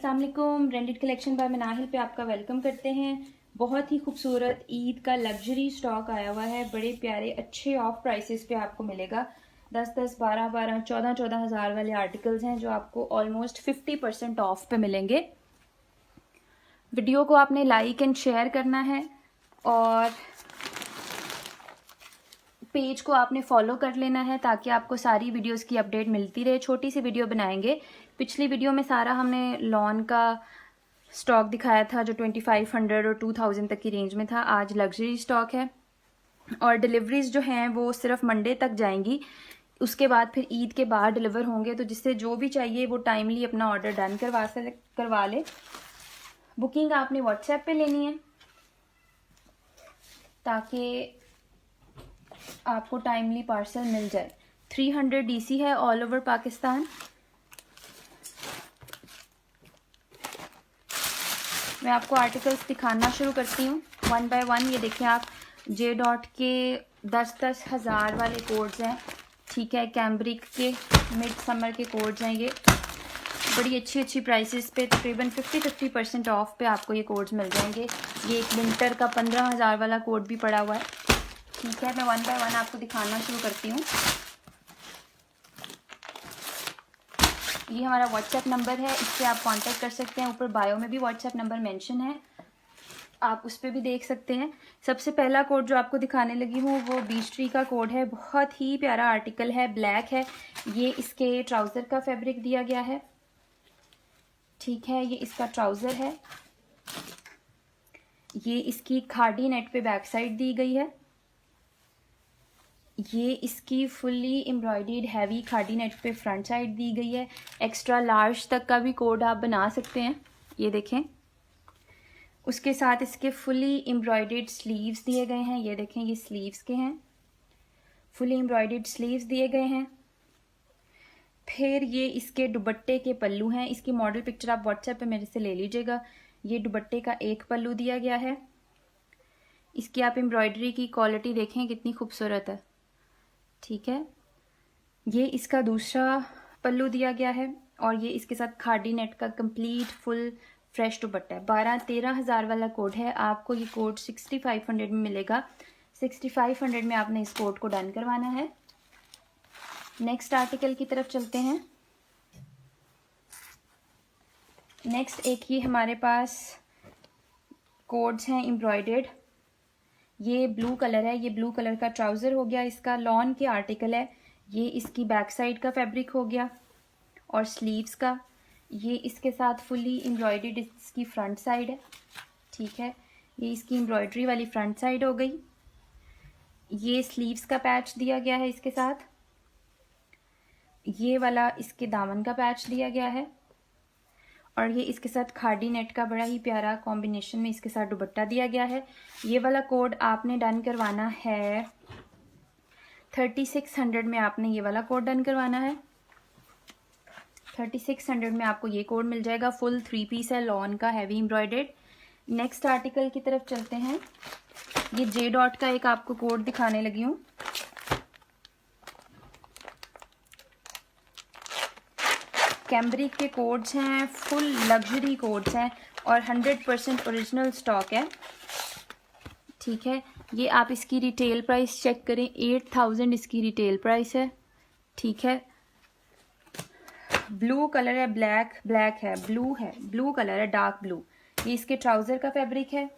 अस्सलाम वालेकुम। Branded collection bye Manahil पे आपका वेलकम करते हैं। बहुत ही खूबसूरत ईद का लग्जरी स्टॉक आया हुआ है। बड़े प्यारे अच्छे ऑफ प्राइसेस पे आपको मिलेगा। 10-10, 12-12, 14-14 हज़ार वाले आर्टिकल्स हैं जो आपको ऑलमोस्ट 50% ऑफ पे मिलेंगे। वीडियो को आपने लाइक एंड शेयर करना है और पेज को आपने फॉलो कर लेना है ताकि आपको सारी वीडियोस की अपडेट मिलती रहे। छोटी सी वीडियो बनाएंगे। पिछली वीडियो में सारा हमने लॉन का स्टॉक दिखाया था जो 2500 और 2000 तक की रेंज में था। आज लग्जरी स्टॉक है और डिलीवरीज जो हैं वो सिर्फ मंडे तक जाएंगी। उसके बाद फिर ईद के बाद डिलीवर होंगे, तो जिससे जो भी चाहिए वो टाइमली अपना ऑर्डर डन करवा ले। बुकिंग आपने व्हाट्सएप पे लेनी है ताकि आपको टाइमली पार्सल मिल जाए। 300 DC है ऑल ओवर पाकिस्तान। मैं आपको आर्टिकल्स दिखाना शुरू करती हूँ वन बाय वन। ये देखें आप, जे डॉट के 10-10 हज़ार वाले कोड्स हैं। ठीक है, कैम्ब्रिक के मिड समर के कोड्स हैं। ये बड़ी अच्छी प्राइसेस पे तकरीबन 50% ऑफ पे आपको ये कोड्स मिल जाएंगे। ये एक विंटर का 15,000 वाला कोड भी पड़ा हुआ है। ठीक है, मैं वन बाय वन आपको दिखाना शुरू करती हूँ। ये हमारा व्हाट्सएप नंबर है, इससे आप कांटेक्ट कर सकते हैं। ऊपर बायो में भी व्हाट्सएप नंबर मेंशन है, आप उस पर भी देख सकते हैं। सबसे पहला कोड जो आपको दिखाने लगी हूँ वो बीच ट्री का कोड है। बहुत ही प्यारा आर्टिकल है, ब्लैक है। ये इसके ट्राउज़र का फैब्रिक दिया गया है। ठीक है, ये इसका ट्राउज़र है। ये इसकी खादी नेट पे बैक साइड दी गई है। ये इसकी fully embroidered heavy khadi net पे फ्रंट साइड दी गई है। एक्स्ट्रा लार्ज तक का भी कोड आप बना सकते हैं, ये देखें। उसके साथ इसके फुल्ली एम्ब्रॉयडर्ड स्लीव्स दिए गए हैं। ये देखें, ये स्लीव्स के हैं, फुल्ली एम्ब्रॉयडर्ड स्लीव्स दिए गए हैं। फिर ये इसके दुपट्टे के पल्लू हैं। इसकी मॉडल पिक्चर आप व्हाट्सएप पे मेरे से ले लीजिएगा। ये दुपट्टे का एक पल्लू दिया गया है। इसकी आप एम्ब्रॉयडरी की क्वालिटी देखें कितनी खूबसूरत है। ठीक है, ये इसका दूसरा पल्लू दिया गया है और ये इसके साथ खादी नेट का कंप्लीट फुल फ्रेश दुपट्टा है। 12-13 हज़ार वाला कोड है। आपको ये कोड 6500 में मिलेगा। 6500 में आपने इस कोड को डन करवाना है। नेक्स्ट आर्टिकल की तरफ चलते हैं। नेक्स्ट एक ही हमारे पास कोड्स हैं एम्ब्रॉयडर्ड। ये ब्लू कलर है। ये ब्लू कलर का ट्राउज़र हो गया, इसका लॉन के आर्टिकल है। ये इसकी बैक साइड का फैब्रिक हो गया और स्लीव्स का। ये इसके साथ फुल्ली एम्ब्रॉयडर्ड इसकी फ्रंट साइड है। ठीक है, ये इसकी एम्ब्रॉयडरी वाली फ्रंट साइड हो गई। ये स्लीव्स का पैच दिया गया है इसके साथ। ये वाला इसके दामन का पैच दिया गया है और ये इसके साथ खादी नेट का बड़ा ही प्यारा कॉम्बिनेशन में इसके साथ दुपट्टा दिया गया है। ये वाला कोड आपने डन करवाना है 3600 में। आपने ये वाला कोड डन करवाना है। 3600 में आपको ये कोड मिल जाएगा। फुल 3 पीस है, लॉन का, हैवी एम्ब्रॉयडर्ड। नेक्स्ट आर्टिकल की तरफ चलते हैं। ये जे डॉट का एक आपको कोड दिखाने लगी हूँ। कैम्ब्रिक के कोड्स हैं, फुल लग्जरी कोड्स हैं और 100% ओरिजिनल स्टॉक है। ठीक है, ये आप इसकी रिटेल प्राइस चेक करें, 8000 इसकी रिटेल प्राइस है। ठीक है, ब्लू कलर है, ब्लैक है, ब्लू कलर है, डार्क ब्लू। ये इसके ट्राउज़र का फैब्रिक है।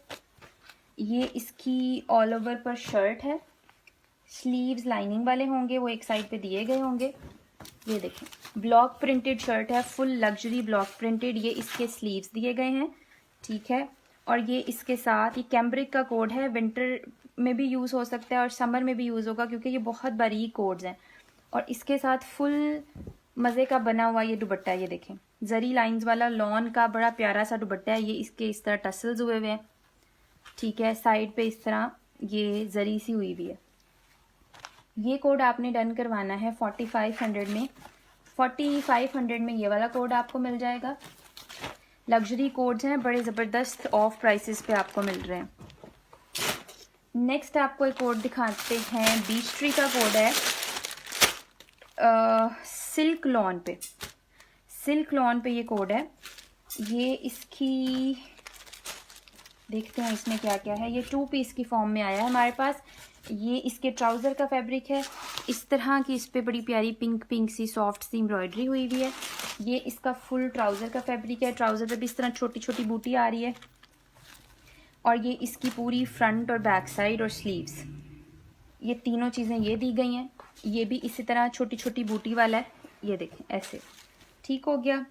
ये इसकी ऑल ओवर पर शर्ट है। स्लीव्स लाइनिंग वाले होंगे, वो एक साइड पे दिए गए होंगे। ये देखें, ब्लॉक प्रिंटेड शर्ट है, फुल लग्जरी ब्लॉक प्रिंटेड। ये इसके स्लीव्स दिए गए हैं। ठीक है, और ये इसके साथ ये कैम्ब्रिक का कोड है। विंटर में भी यूज़ हो सकता है और समर में भी यूज़ होगा क्योंकि ये बहुत बारीक कोड्स हैं। और इसके साथ फुल मज़े का बना हुआ ये दुपट्टा है। ये देखें, जरी लाइंस वाला लॉन का बड़ा प्यारा सा दुपट्टा है। ये इसके इस तरह टसल्स हुए हुए हैं। ठीक है, साइड पे इस तरह ये जरी सी हुई हुई है। ये कोड आपने डन करवाना है 4500 में। 4500 में ये वाला कोड आपको मिल जाएगा। लग्जरी कोड्स हैं, बड़े ज़बरदस्त ऑफ प्राइसेस पे आपको मिल रहे हैं। नेक्स्ट आपको एक कोड दिखाते हैं। बीच ट्री का कोड है सिल्क लॉन पे ये कोड है। ये इसकी देखते हैं इसमें क्या क्या है। ये 2 पीस की फॉर्म में आया है हमारे पास। ये इसके ट्राउज़र का फैब्रिक है। इस तरह की इस पर बड़ी प्यारी पिंक पिंक सी सॉफ्ट सी एम्ब्रॉयडरी हुई हुई है। ये इसका फुल ट्राउज़र का फैब्रिक है। ट्राउज़र पे भी इस तरह छोटी छोटी बूटी आ रही है। और ये इसकी पूरी फ्रंट और बैक साइड और स्लीव्स, ये तीनों चीज़ें ये दी गई हैं। ये भी इसी तरह छोटी छोटी बूटी वाला है। ये देखें ऐसे, ठीक हो गया।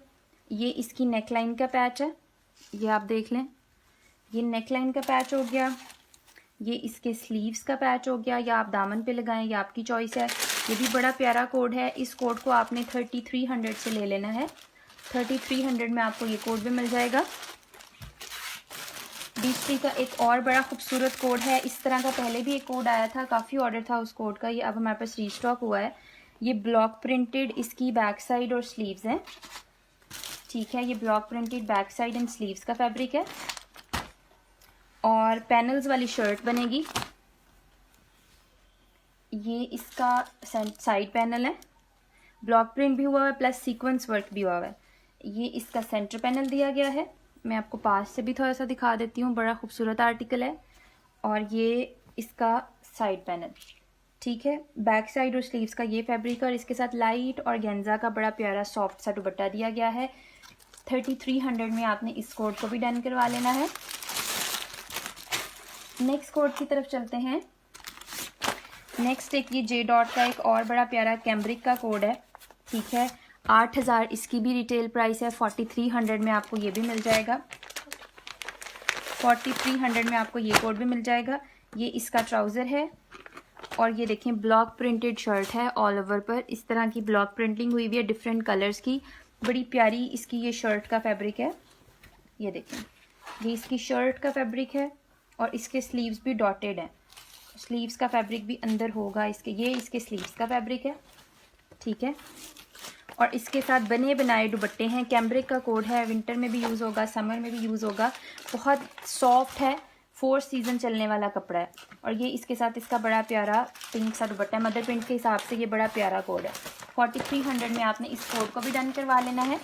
ये इसकी नेक लाइन का पैच है, ये आप देख लें। ये नेक लाइन का पैच हो गया। ये इसके स्लीव्स का पैच हो गया, या आप दामन पे लगाएं, या आपकी चॉइस है। ये भी बड़ा प्यारा कोड है। इस कोड को आपने 3300 से ले लेना है। 3300 में आपको ये कोड भी मिल जाएगा। D3 का एक और बड़ा खूबसूरत कोड है। इस तरह का पहले भी एक कोड आया था, काफ़ी ऑर्डर था उस कोड का। ये अब हमारे पास रीस्टॉक हुआ है। ये ब्लॉक प्रिंटेड इसकी बैक साइड और स्लीव्स हैं, ठीक है। ये block printed back side and sleeves का फैब्रिक है। और पैनल्स वाली शर्ट बनेगी। ये इसका साइड पैनल है, ब्लॉक प्रिंट भी हुआ है प्लस सीक्वेंस वर्क भी हुआ है। ये इसका सेंटर पैनल दिया गया है। मैं आपको पास से भी थोड़ा सा दिखा देती हूँ, बड़ा खूबसूरत आर्टिकल है। और ये इसका साइड पैनल, ठीक है। बैक साइड और स्लीव्स का ये फैब्रिक, और इसके साथ लाइट और गेंजा का बड़ा प्यारा सॉफ्ट सा दुपट्टा दिया गया है। 3300 में आपने इस कोड को भी डन करवा लेना है। नेक्स्ट कोड की तरफ चलते हैं। नेक्स्ट एक ये जे डॉट का एक और बड़ा प्यारा कैम्ब्रिक का कोड है, ठीक है। 8000 इसकी भी रिटेल प्राइस है। 4300 में आपको ये भी मिल जाएगा। 4300 में आपको ये कोड भी मिल जाएगा। ये इसका ट्राउज़र है। और ये देखें ब्लॉक प्रिंटेड शर्ट है, ऑल ओवर पर इस तरह की ब्लॉक प्रिंटिंग हुई हुई है डिफरेंट कलर्स की। बड़ी प्यारी इसकी ये शर्ट का फैब्रिक है। ये देखें, ये इसकी शर्ट का फैब्रिक है। और इसके स्लीव्स भी डॉटेड हैं। स्लीव्स का फैब्रिक भी अंदर होगा इसके। ये इसके स्लीव्स का फैब्रिक है, ठीक है। और इसके साथ बने बनाए दुपट्टे हैं। कैम्ब्रिक का कोड है, विंटर में भी यूज़ होगा, समर में भी यूज़ होगा। बहुत सॉफ्ट है, 4 सीज़न चलने वाला कपड़ा है। और ये इसके साथ इसका बड़ा प्यारा पिंक सा दुपट्टा है। मदर प्रिंट के हिसाब से ये बड़ा प्यारा कोड है। 4300 में आपने इस कोड को भी डन करवा लेना है।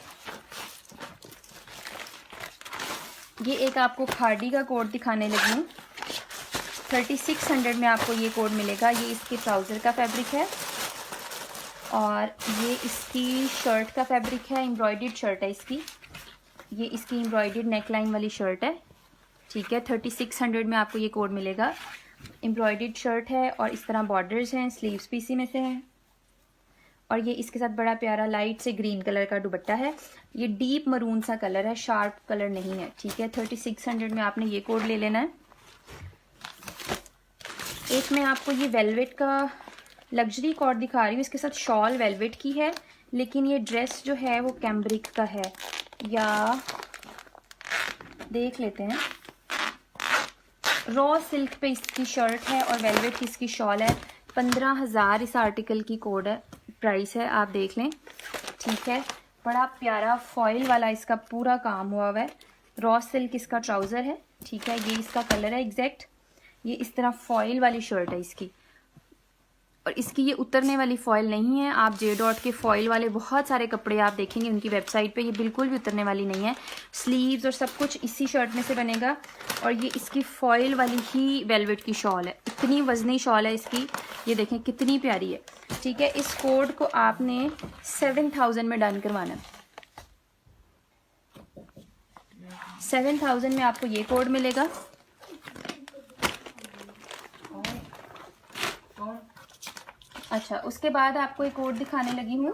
ये एक आपको खाड़ी का कोड दिखाने लगी हूँ। 3600 में आपको ये कोड मिलेगा। ये इसके ट्राउज़र का फैब्रिक है। और ये इसकी शर्ट का फैब्रिक है, एम्ब्रॉयडर्ड शर्ट है इसकी। ये इसकी एम्ब्रॉयडर्ड नेक लाइन वाली शर्ट है, ठीक है। 3600 में आपको ये कोड मिलेगा। एम्ब्रॉयडर्ड शर्ट है और इस तरह बॉर्डर्स हैं, स्लीव्स भी इसी में से हैं। और ये इसके साथ बड़ा प्यारा लाइट से ग्रीन कलर का दुपट्टा है। ये डीप मरून सा कलर है, शार्प कलर नहीं है, ठीक है। 3600 में आपने ये कोड ले लेना है। एक मैं आपको ये वेलवेट का लग्जरी कोड दिखा रही हूँ। इसके साथ शॉल वेलवेट की है, लेकिन ये ड्रेस जो है वो कैम्ब्रिक का है। या देख लेते हैं, रॉ सिल्क पे इसकी शर्ट है और वेलवेट की इसकी शॉल है। 15000 इस आर्टिकल की कोड है, प्राइस है, आप देख लें, ठीक है। बड़ा प्यारा फॉइल वाला इसका पूरा काम हुआ है। रॉ सिल्क इसका ट्राउज़र है, ठीक है। ये इसका कलर है एग्जैक्ट। ये इस तरह फॉइल वाली शर्ट है इसकी। और इसकी ये उतरने वाली फॉइल नहीं है। आप जे डॉट के फॉइल वाले बहुत सारे कपड़े आप देखेंगे उनकी वेबसाइट पे, ये बिल्कुल भी उतरने वाली नहीं है। स्लीव्स और सब कुछ इसी शर्ट में से बनेगा। और ये इसकी फॉइल वाली ही वेलवेट की शॉल है। इतनी वजनी शॉल है इसकी, ये देखें कितनी प्यारी है, ठीक है। इस कोड को आपने 7000 में डन करवाना है। 7000 में आपको ये कोड मिलेगा। अच्छा, उसके बाद आपको एक कोड दिखाने लगी हूँ।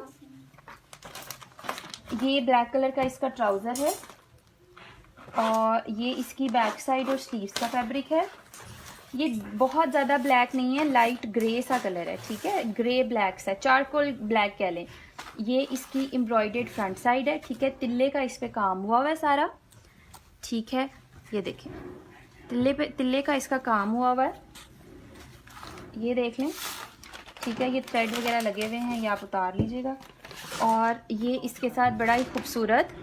ये ब्लैक कलर का इसका ट्राउज़र है। और ये इसकी बैक साइड और स्लीव्स का फैब्रिक है। ये बहुत ज़्यादा ब्लैक नहीं है, लाइट ग्रे सा कलर है, ठीक है। ग्रे ब्लैक सा, चारकोल ब्लैक कह लें। ये इसकी एम्ब्रॉयडर्ड फ्रंट साइड है, ठीक है। तिल्ले का इस पे काम हुआ है सारा, ठीक है। ये देखें, तिल्ले का इसका काम हुआ है, ये देख लें, ठीक है। ये थ्रेड वगैरह लगे हुए हैं, ये आप उतार लीजिएगा। और ये इसके साथ बड़ा ही खूबसूरत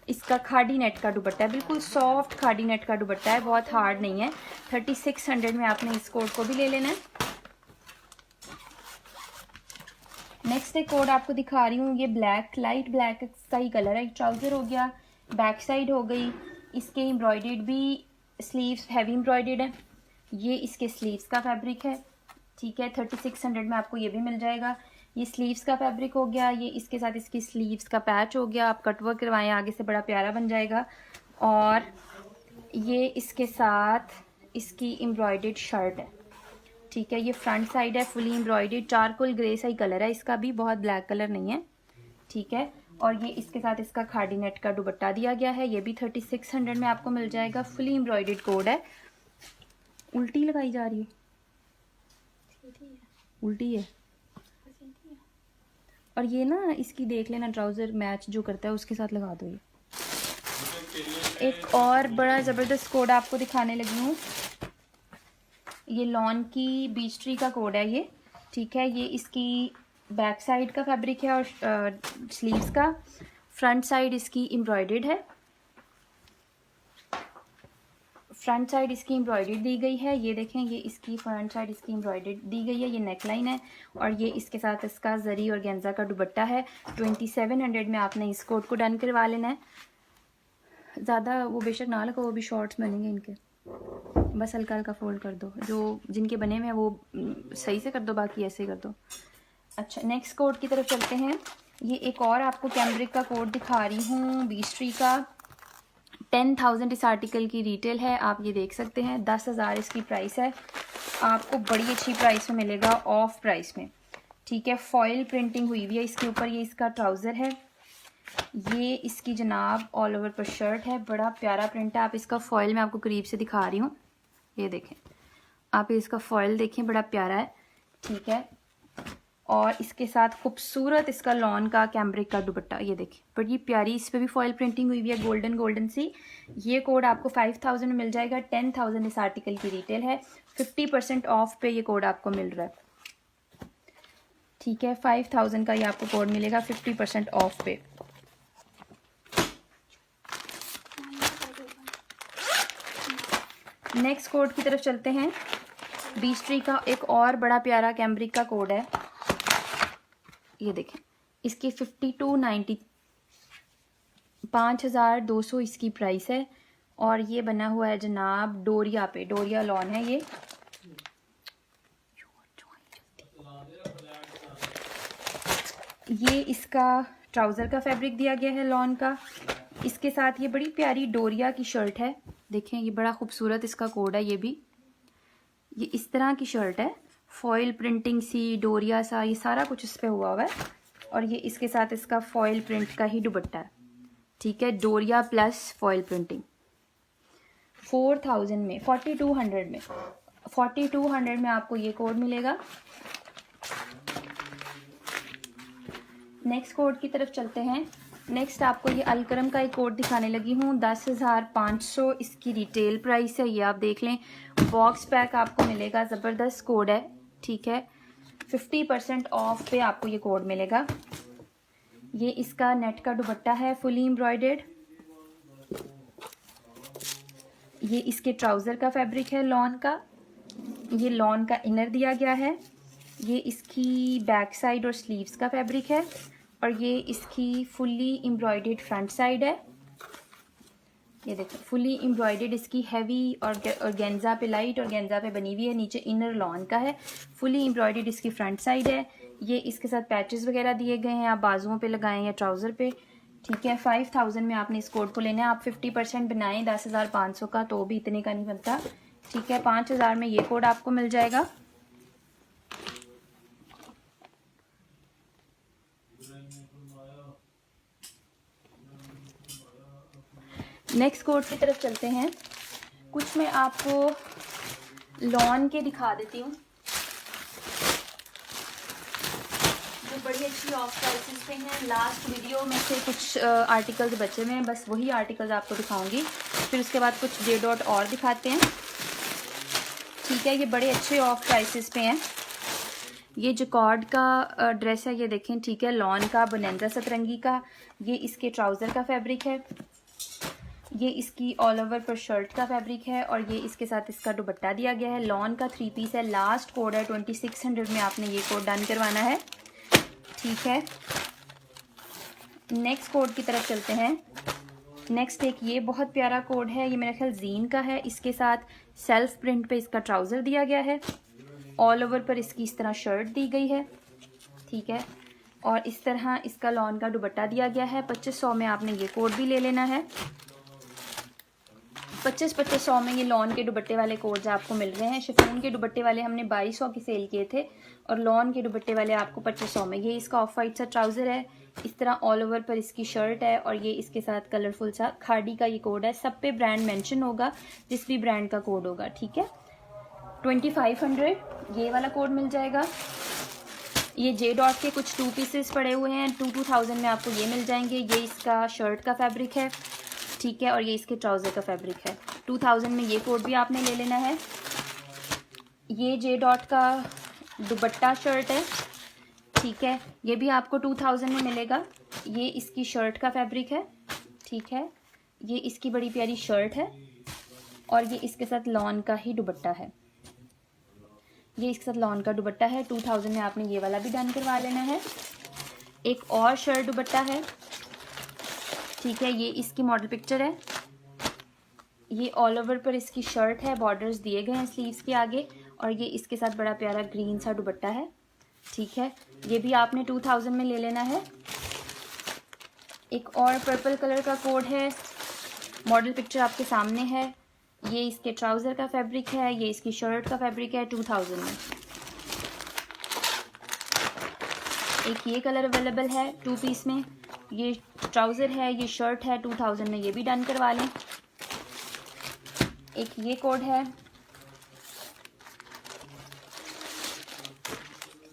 इसका खाड़ी नेट का दुपट्टा है, बिल्कुल सॉफ्ट खाड़ी नेट का दुपट्टा है, बहुत हार्ड नहीं है। 3600 में आपने इस कोड को भी ले लेना है। नेक्स्ट एक कोड आपको दिखा रही हूँ, ये ब्लैक, लाइट ब्लैक का ही कलर है। ट्राउज़र हो गया, बैक साइड हो गई, इसके एम्ब्रॉयडर्ड भी, स्लीव्स हैवी एम्ब्रॉयडर्ड है। ये इसके स्लीव्स का फैब्रिक है, ठीक है। 3600 में आपको ये भी मिल जाएगा। ये स्लीव्स का फैब्रिक हो गया, ये इसके साथ इसकी स्लीव्स का पैच हो गया। आप कटवर्क करवाएं आगे से, बड़ा प्यारा बन जाएगा। और ये इसके साथ इसकी एम्ब्रॉयडर्ड शर्ट है, ठीक है। ये फ्रंट साइड है, फुली एम्ब्रॉयडर्ड, चारकोल ग्रे सा ही कलर है इसका भी, बहुत ब्लैक कलर नहीं है, ठीक है। और ये इसके साथ इसका खाड़ी नेट का दुपट्टा दिया गया है, ये भी 3600 में आपको मिल जाएगा। फुली एम्ब्रॉयडर्ड कोड है। उल्टी लगाई जा रही है, उल्टी है। और ये ना इसकी देख लेना, ट्राउज़र मैच जो करता है उसके साथ लगा दो। ये एक और बड़ा ज़बरदस्त कोड आपको दिखाने लगी हूँ। ये लॉन की बीच ट्री का कोड है ये, ठीक है। ये इसकी बैक साइड का फैब्रिक है और स्लीव्स का। फ्रंट साइड इसकी एम्ब्रॉयडर्ड है, फ्रंट साइड इसकी एम्ब्रॉयडर्ड दी गई है। ये देखें, ये इसकी फ्रंट साइड इसकी एम्ब्रॉयडर्ड दी गई है। ये नेक लाइन है और ये इसके साथ इसका जरी और गेंजा का दुपट्टा है। 2700 में आपने इस कोड को डन करवा लेना है। ज़्यादा वो बेशक ना लगा, वो भी शॉर्ट्स बनेंगे इनके, बस हल्का हल्का फोल्ड कर दो। जो जिनके बने हुए हैं वो सही से कर दो, बाकी ऐसे कर दो। अच्छा, नेक्स्ट कोड की तरफ चलते हैं। ये एक और आपको कैम्ब्रिक का कोड दिखा रही हूँ, बीच ट्री का। 10,000 इस आर्टिकल की रिटेल है, आप ये देख सकते हैं। 10,000 इसकी प्राइस है, आपको बड़ी अच्छी प्राइस में मिलेगा, ऑफ प्राइस में, ठीक है। फॉइल प्रिंटिंग हुई हुई है इसके ऊपर। ये इसका ट्राउज़र है, ये इसकी जनाब ऑल ओवर पर शर्ट है, बड़ा प्यारा प्रिंट है। आप इसका फॉइल मैं आपको करीब से दिखा रही हूँ, ये देखें आप, इसका फॉइल देखें, बड़ा प्यारा है, ठीक है। और इसके साथ खूबसूरत इसका लॉन का कैम्ब्रिक का दुपट्टा, ये देखें बड़ी प्यारी, इस पर भी फॉइल प्रिंटिंग हुई हुई है, गोल्डन गोल्डन सी। ये कोड आपको 5000 में मिल जाएगा। 10,000 इस आर्टिकल की रिटेल है। 50% ऑफ पे ये कोड आपको मिल रहा है, ठीक है। 5000 का ये आपको कोड मिलेगा 50% ऑफ पे। नेक्स्ट कोड की तरफ चलते हैं। बीच ट्री का एक और बड़ा प्यारा कैम्ब्रिक का कोड है, ये देखें। इसकी 5290, 5200 इसकी प्राइस है। और ये बना हुआ है जनाब डोरिया पे, डोरिया लॉन है ये। ये इसका ट्राउज़र का फैब्रिक दिया गया है लॉन का। इसके साथ ये बड़ी प्यारी डोरिया की शर्ट है, देखें ये बड़ा खूबसूरत इसका कोड है। ये भी ये इस तरह की शर्ट है, फॉइल प्रिंटिंग सी, डोरिया सा, ये सारा कुछ इस पे हुआ है। और ये इसके साथ इसका फॉइल प्रिंट का ही दुपट्टा है, ठीक है। डोरिया प्लस फॉइल प्रिंटिंग। 4000 में, 4200 में, 4200 में आपको ये कोड मिलेगा। नेक्स्ट कोड की तरफ चलते हैं। नेक्स्ट आपको ये अलकरम का एक कोड दिखाने लगी हूँ। 10,500 इसकी रिटेल प्राइस है, ये आप देख लें। बॉक्स पैक आपको मिलेगा, ज़बरदस्त कोड है, ठीक है। 50% ऑफ पे आपको ये कोड मिलेगा। ये इसका नेट का दुपट्टा है, फुली एम्ब्रॉयडर्ड। ये इसके ट्राउज़र का फैब्रिक है लॉन का, ये लॉन का इनर दिया गया है। ये इसकी बैक साइड और स्लीव्स का फैब्रिक है। और ये इसकी फुली एम्ब्रॉयडर्ड फ्रंट साइड है, ये देखो फुली एम्ब्रॉयडर्ड इसकी हैवी और गेंजा पे, लाइट और गेंजा पे बनी हुई है। नीचे इनर लॉन का है, फुली एम्ब्रॉयडर्ड इसकी फ्रंट साइड है। ये इसके साथ पैचेस वगैरह दिए गए हैं, आप बाजुओं पे लगाएं या ट्राउज़र पे, ठीक है। 5000 में आपने इस कोड को लेना है। आप 50% बनाएं 10,500 का, तो भी इतने का नहीं बनता, ठीक है। 5000 में ये कोड आपको मिल जाएगा। नेक्स्ट कोड की तरफ चलते हैं। कुछ मैं आपको लॉन के दिखा देती हूँ जो बड़ी अच्छी ऑफ प्राइसेस पे हैं। लास्ट वीडियो में से कुछ आर्टिकल्स बचे हुए हैं, बस वही आर्टिकल्स आपको दिखाऊंगी। फिर उसके बाद कुछ जे डॉट और दिखाते हैं, ठीक है। ये बड़े अच्छे ऑफ प्राइसेस पे हैं। ये जकॉर्ड का ड्रेस है, ये देखें, ठीक है। लॉन का बोनेंजा सतरंगी का, ये इसके ट्राउज़र का फैब्रिक है। ये इसकी ऑल ओवर पर शर्ट का फैब्रिक है। और ये इसके साथ इसका दुपट्टा दिया गया है। लॉन का 3 पीस है। लास्ट कोड है 2600 में, आपने ये कोड डन करवाना है, ठीक है, नेक्स्ट कोड की तरफ चलते हैं। नेक्स्ट एक ये बहुत प्यारा कोड है, ये मेरा ख्याल जीन का है। इसके साथ सेल्फ प्रिंट पे इसका ट्राउज़र दिया गया है, ऑल ओवर पर इसकी इस तरह शर्ट दी गई है, ठीक है, और इस तरह इसका लॉन का दुपट्टा दिया गया है। 2500 में आपने ये कोड भी ले लेना है। 2500 में ये लॉन के दुपट्टे वाले कोड्स आपको मिल रहे हैं। शिफॉन के दुपट्टे वाले हमने 2200 की सेल किए थे और लॉन के दुपट्टे वाले आपको 2500 में। ये इसका ऑफ वाइट सा ट्राउज़र है, इस तरह ऑल ओवर पर इसकी शर्ट है और ये इसके साथ कलरफुल सा खाड़ी का ये कोड है। सब पे ब्रांड मेंशन होगा, जिस भी ब्रांड का कोड होगा, ठीक है। 2500 ये वाला कोड मिल जाएगा। ये जे डॉट के कुछ 2 पीसेस पड़े हुए हैं, 2000 में आपको ये मिल जाएंगे। ये इसका शर्ट का फैब्रिक है, ठीक है, और ये इसके ट्राउज़र का फैब्रिक है। 2000 में ये कोड भी आपने ले लेना है। ये जे डॉट का दुपट्टा शर्ट है, ठीक है, ये भी आपको 2000 में मिलेगा। ये इसकी शर्ट का फैब्रिक है, ठीक है, ये इसकी बड़ी प्यारी शर्ट है और ये इसके साथ लॉन का ही दुपट्टा है। ये इसके साथ लॉन का दुपट्टा है। 2000 में आपने ये वाला भी डन करवा लेना है। एक और शर्ट दुपट्टा है, ठीक है, ये इसकी मॉडल पिक्चर है। ये ऑल ओवर पर इसकी शर्ट है, बॉर्डर्स दिए गए हैं स्लीव्स के आगे और ये इसके साथ बड़ा प्यारा ग्रीन सा दुपट्टा है, ठीक है, ये भी आपने 2000 में ले लेना है। एक और पर्पल कलर का कोड है, मॉडल पिक्चर आपके सामने है। ये इसके ट्राउज़र का फैब्रिक है, ये इसकी शर्ट का फैब्रिक है 2000 में। एक ये कलर अवेलेबल है 2 पीस में, ये ट्राउज़र है, ये शर्ट है 2000 में, ये भी डन करवा लें। एक ये कोड है,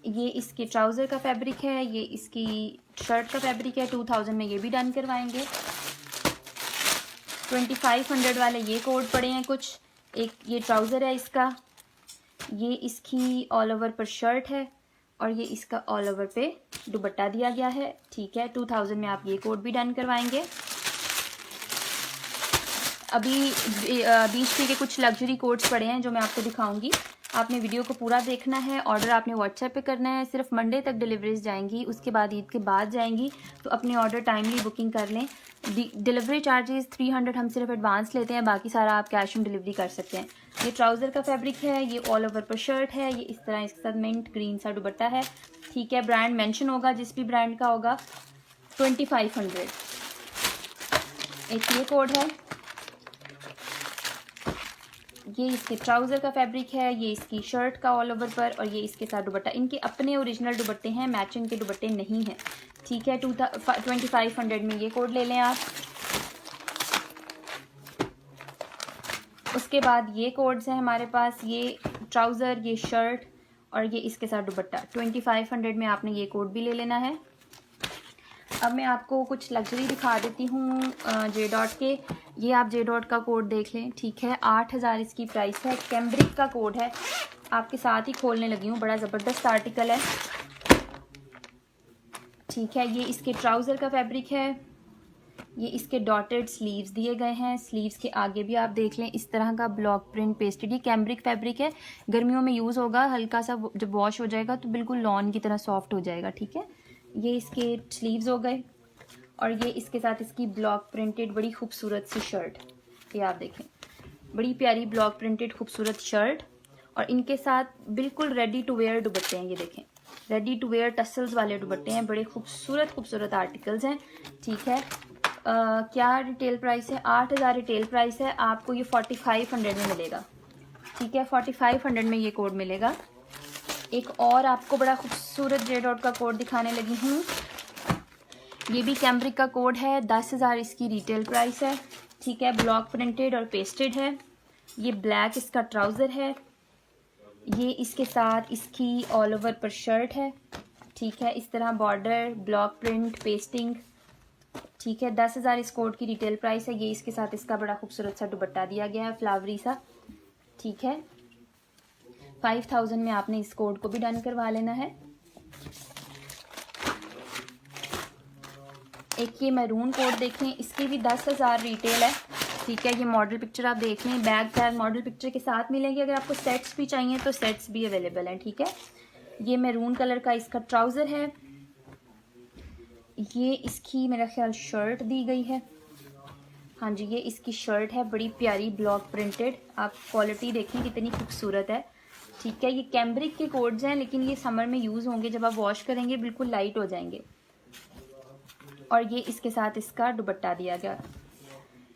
ये इसके ट्राउज़र का फैब्रिक है, ये इसकी शर्ट का फैब्रिक है 2000 में, ये भी डन करवाएंगे। 2500 वाले ये कोड पड़े हैं कुछ। एक ये ट्राउज़र है इसका, ये इसकी ऑल ओवर पर शर्ट है और ये इसका ऑल ओवर पे दुपट्टा दिया गया है, ठीक है। 2000 में आप ये कोड भी डन करवाएंगे। अभी बीच के कुछ लग्जरी कोड्स पड़े हैं जो मैं आपको दिखाऊंगी। आपने वीडियो को पूरा देखना है। ऑर्डर आपने व्हाट्सएप पे करना है। सिर्फ मंडे तक डिलीवरीज जाएंगी, उसके बाद ईद के बाद जाएंगी, तो अपनी ऑर्डर टाइमली बुकिंग कर लें। डिलीवरी चार्जेस 300 हम सिर्फ एडवांस लेते हैं, बाकी सारा आप कैश ऑन डिलीवरी कर सकते हैं। ये ट्राउज़र का फैब्रिक है, ये ऑल ओवर पर शर्ट है, ये इस तरह इसके साथ मिंट ग्रीन सा दुपट्टा है, ठीक है। ब्रांड मेंशन होगा, जिस भी ब्रांड का होगा। 2500 एक ये कोड है, ये इसके ट्राउज़र का फैब्रिक है, ये इसकी शर्ट का ऑल ओवर पर और ये इसके साथ दुपट्टा। इनके अपने ओरिजिनल दुपट्टे हैं, मैचिंग के दुपट्टे नहीं हैं, ठीक है। 2500 में ये कोड ले लें आप। उसके बाद ये कोड्स हैं हमारे पास, ये ट्राउज़र, ये शर्ट और ये इसके साथ दुपट्टा। 2500 में आपने ये कोड भी ले लेना है। अब मैं आपको कुछ लग्जरी दिखा देती हूँ जे डॉट के। ये आप जे डॉट का कोड देख लें, ठीक है। 8000 इसकी प्राइस है। कैम्ब्रिक का कोड है, आपके साथ ही खोलने लगी हूँ। बड़ा ज़बरदस्त आर्टिकल है, ठीक है। ये इसके ट्राउज़र का फैब्रिक है, ये इसके डॉटेड स्लीव्स दिए गए हैं। स्लीव्स के आगे भी आप देख लें, इस तरह का ब्लॉक प्रिंट पेस्टेड। ये कैम्ब्रिक फैब्रिक है, गर्मियों में यूज़ होगा। हल्का सा जब वॉश हो जाएगा तो बिल्कुल लॉन की तरह सॉफ्ट हो जाएगा, ठीक है। ये इसके स्लीव्स हो गए और ये इसके साथ इसकी ब्लॉक प्रिंटेड बड़ी खूबसूरत सी शर्ट। ये आप देखें, बड़ी प्यारी ब्लॉक प्रिंटेड खूबसूरत शर्ट और इनके साथ बिल्कुल रेडी टू वेयर दुपट्टे हैं। ये देखें, रेडी टू वेयर टसल्स वाले दुपट्टे हैं। बड़े खूबसूरत खूबसूरत आर्टिकल्स हैं, ठीक है। क्या रिटेल प्राइस है? 8000 रिटेल प्राइस है। आपको ये 4500 में मिलेगा, ठीक है। 4500 में ये कोड मिलेगा। एक और आपको बड़ा खूबसूरत जे डॉट का कोड दिखाने लगी हूँ। ये भी कैम्ब्रिक का कोड है। 10000 इसकी रिटेल प्राइस है, ठीक है। ब्लॉक प्रिंटेड और पेस्टेड है। ये ब्लैक इसका ट्राउज़र है, ये इसके साथ इसकी ऑल ओवर पर शर्ट है, ठीक है। इस तरह बॉर्डर, ब्लॉक प्रिंट, पेस्टिंग, ठीक है। 10000 इस कोड की रिटेल प्राइस है। ये इसके साथ इसका बड़ा खूबसूरत सा दुपट्टा दिया गया है, फ्लावरी सा, ठीक है। 5000 में आपने इस कोड को भी डन करवा लेना है। एक ये मैरून कोड देखें, इसकी भी 10000 रिटेल है, ठीक है। ये मॉडल पिक्चर आप देख लें, बैग टैग मॉडल पिक्चर के साथ मिलेंगे। अगर आपको सेट्स भी चाहिए तो सेट्स भी अवेलेबल हैं, ठीक है। ये मैरून कलर का इसका ट्राउज़र है, ये इसकी मेरा ख्याल शर्ट दी गई है। हाँ जी, ये इसकी शर्ट है, बड़ी प्यारी ब्लॉक प्रिंटेड। आप क्वालिटी देखें कितनी खूबसूरत है। ठीक है, ये कैम्ब्रिक के कोड्स हैं, लेकिन ये समर में यूज़ होंगे, जब आप वॉश करेंगे बिल्कुल लाइट हो जाएंगे। और ये इसके साथ इसका दुपट्टा दिया गया।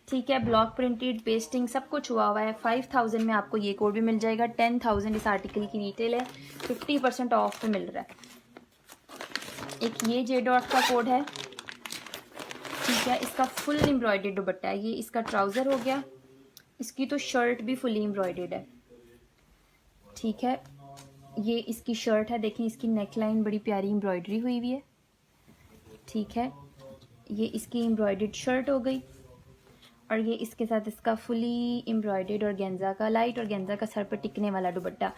ठीक है, ब्लॉक प्रिंटेड पेस्टिंग सब कुछ हुआ है। 5000 में आपको ये कोड भी मिल जाएगा। 10,000 इस आर्टिकल की रिटेल है। 50% ऑफ पे मिल रहा है। एक ये जे डॉट का कोड है। ठीक है, इसका फुल एम्ब्रॉयडर्ड दुपट्टा है। ये इसका ट्राउज़र हो गया। इसकी तो शर्ट भी फुली एम्ब्रॉयडर्ड है। ठीक है, ये इसकी शर्ट है। देखें, इसकी नेक लाइन बड़ी प्यारी एम्ब्रॉयडरी हुई हुई है। ठीक है, ये इसकी एम्ब्रॉयडर्ड शर्ट हो गई। और ये इसके साथ इसका फुली एम्ब्रॉयडर्ड ऑर्गेन्जा का, लाइट ऑर्गेन्जा का सर पर टिकने वाला दुपट्टा।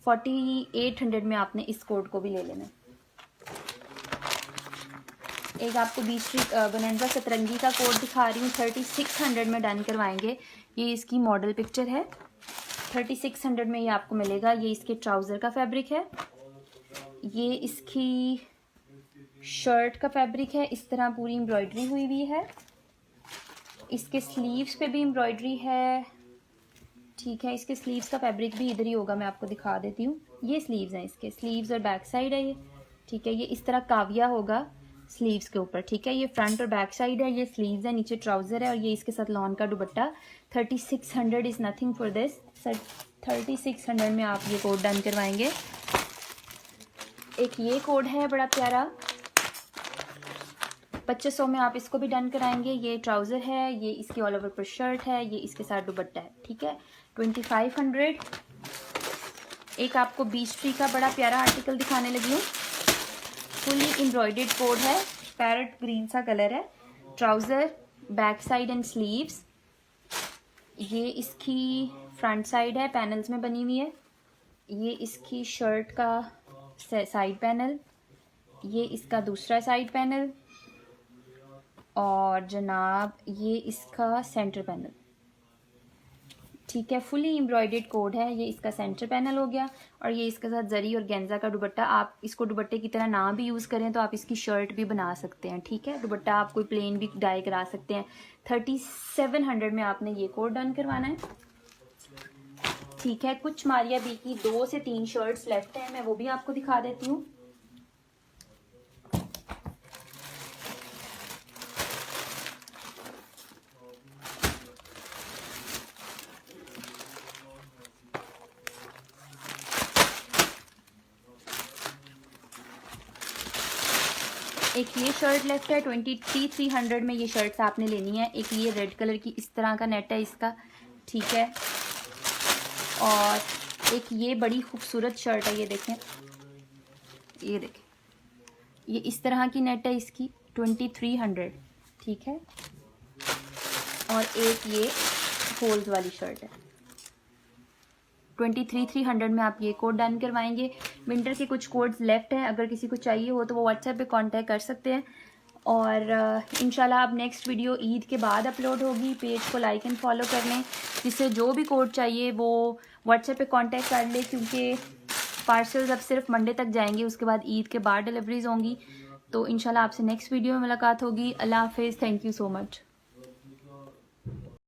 4800 में आपने इस कोड को भी ले लेना। एक आपको बीच बोनांजा सतरंगी का कोड दिखा रही हूँ। 3600 में डन करवाएंगे। ये इसकी मॉडल पिक्चर है। 3600 में ये आपको मिलेगा। ये इसके ट्राउज़र का फैब्रिक है। ये इसकी शर्ट का फैब्रिक है। इस तरह पूरी एम्ब्रॉयडरी हुई हुई है। इसके स्लीव्स पे भी एम्ब्रॉयडरी है। ठीक है, इसके स्लीव्स का फैब्रिक भी इधर ही होगा, मैं आपको दिखा देती हूँ। ये स्लीव्स हैं इसके, स्लीव्स और बैक साइड है ये। ठीक है, ये इस तरह काविया होगा स्लीव्स के ऊपर। ठीक है, ये फ्रंट और बैक साइड है। ये स्लीव्स है, नीचे ट्राउज़र है। और ये इसके साथ लॉन का दुपट्टा। 3600 इज़ नथिंग फॉर दिस। 3600 में आप ये कोड डन करवाएंगे। एक ये कोड है बड़ा प्यारा, 2500 में आप इसको भी डन कराएंगे। ये ट्राउज़र है, ये इसकी ऑल ओवर पर शर्ट है, ये इसके साथ दुपट्टा है। ठीक है, 2500। एक आपको बीच ट्री का बड़ा प्यारा आर्टिकल दिखाने लगी हूँ। फुली एम्ब्रॉयडर्ड कोड है, पैरेट ग्रीन सा कलर है। Trouser, back side and sleeves. ये इसकी फ्रंट साइड है, पैनल्स में बनी हुई है। ये इसकी शर्ट का साइड पैनल। ये इसका दूसरा साइड पैनल। और जनाब ये इसका सेंटर पैनल। ठीक है, फुली एम्ब्रॉयडर्ड कोड है। ये इसका सेंटर पैनल हो गया। और ये इसके साथ जरी और गेंजा का दुपट्टा। आप इसको दुपट्टे की तरह ना भी यूज़ करें तो आप इसकी शर्ट भी बना सकते हैं। ठीक है, दुपट्टा आप कोई प्लेन भी डाई करा सकते हैं। 3700 में आपने ये कोड डन करवाना है। ठीक है, कुछ मारिया बी की 2 से 3 शर्ट्स लेफ्ट हैं, मैं वो भी आपको दिखा देती हूँ। एक ये शर्ट लेफ्ट है। 2300 में ये शर्ट्स आपने लेनी है। एक ये रेड कलर की इस तरह का नेट है इसका। ठीक है, और एक ये बड़ी खूबसूरत शर्ट है। ये देखें, ये देखें, ये इस तरह की नेट है इसकी। 2300। ठीक है, और एक ये होल्स वाली शर्ट है। 2300 में आप ये कोड डन करवाएंगे। विंटर के कुछ कोड्स लेफ्ट हैं, अगर किसी को चाहिए हो तो वो व्हाट्सएप पे कांटेक्ट कर सकते हैं। और इंशाल्लाह अब नेक्स्ट वीडियो ईद के बाद अपलोड होगी। पेज को लाइक एंड फॉलो कर लें। जिससे जो भी कोड चाहिए वो व्हाट्सएप पे कांटेक्ट कर ले, क्योंकि पार्सल्स अब सिर्फ मंडे तक जाएंगे, उसके बाद ईद के बाद डिलीवरीज होंगी। तो इंशाल्लाह आपसे नेक्स्ट वीडियो में मुलाकात होगी। अल्लाह हाफिज़। Thank you so much.